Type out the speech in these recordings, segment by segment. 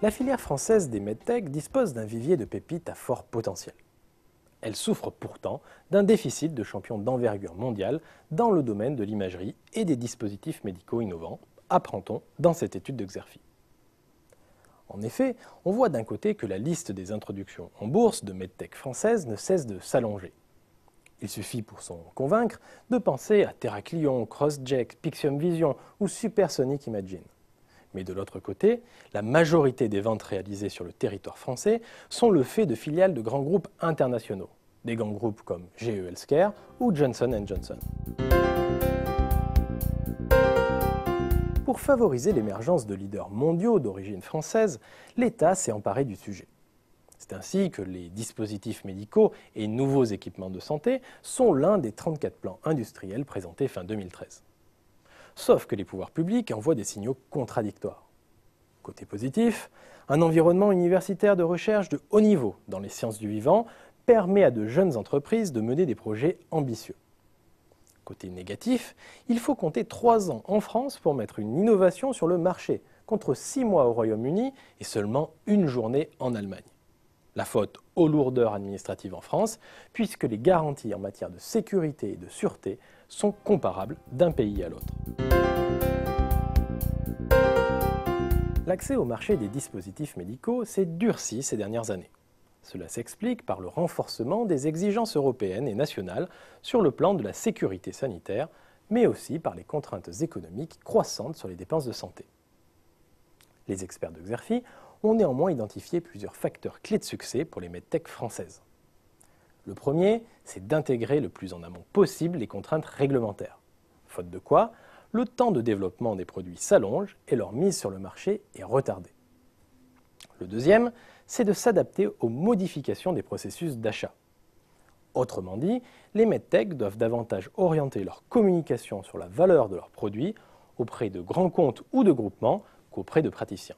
La filière française des medtech dispose d'un vivier de pépites à fort potentiel. Elle souffre pourtant d'un déficit de champions d'envergure mondiale dans le domaine de l'imagerie et des dispositifs médicaux innovants, apprend-on dans cette étude de Xerfi. En effet, on voit d'un côté que la liste des introductions en bourse de medtech françaises ne cesse de s'allonger. Il suffit pour s'en convaincre de penser à Terraclion, CrossJect, Pixium Vision ou Supersonic Imagine. Mais de l'autre côté, la majorité des ventes réalisées sur le territoire français sont le fait de filiales de grands groupes internationaux, des grands groupes comme GE Healthcare ou Johnson & Johnson. Pour favoriser l'émergence de leaders mondiaux d'origine française, l'État s'est emparé du sujet. C'est ainsi que les dispositifs médicaux et nouveaux équipements de santé sont l'un des 34 plans industriels présentés fin 2013. Sauf que les pouvoirs publics envoient des signaux contradictoires. Côté positif, un environnement universitaire de recherche de haut niveau dans les sciences du vivant permet à de jeunes entreprises de mener des projets ambitieux. Côté négatif, il faut compter 3 ans en France pour mettre une innovation sur le marché, contre 6 mois au Royaume-Uni et seulement 1 journée en Allemagne. La faute aux lourdeurs administratives en France, puisque les garanties en matière de sécurité et de sûreté sont comparables d'un pays à l'autre. L'accès au marché des dispositifs médicaux s'est durci ces dernières années. Cela s'explique par le renforcement des exigences européennes et nationales sur le plan de la sécurité sanitaire, mais aussi par les contraintes économiques croissantes sur les dépenses de santé. Les experts de Xerfi ont néanmoins identifié plusieurs facteurs clés de succès pour les medtech françaises. Le premier, c'est d'intégrer le plus en amont possible les contraintes réglementaires. Faute de quoi, le temps de développement des produits s'allonge et leur mise sur le marché est retardée. Le deuxième, c'est de s'adapter aux modifications des processus d'achat. Autrement dit, les medtech doivent davantage orienter leur communication sur la valeur de leurs produits auprès de grands comptes ou de groupements qu'auprès de praticiens.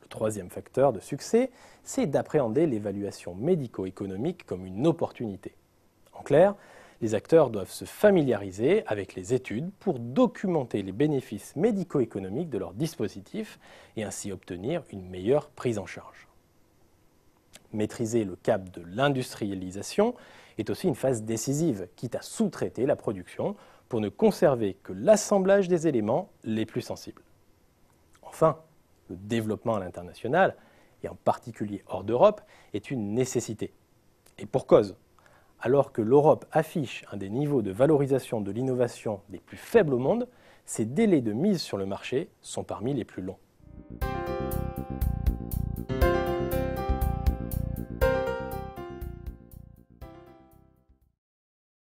Le troisième facteur de succès, c'est d'appréhender l'évaluation médico-économique comme une opportunité. En clair, les acteurs doivent se familiariser avec les études pour documenter les bénéfices médico-économiques de leurs dispositifs et ainsi obtenir une meilleure prise en charge. Maîtriser le cap de l'industrialisation est aussi une phase décisive, quitte à sous-traiter la production pour ne conserver que l'assemblage des éléments les plus sensibles. Enfin, le développement à l'international, et en particulier hors d'Europe, est une nécessité. Et pour cause, alors que l'Europe affiche un des niveaux de valorisation de l'innovation les plus faibles au monde, ses délais de mise sur le marché sont parmi les plus longs.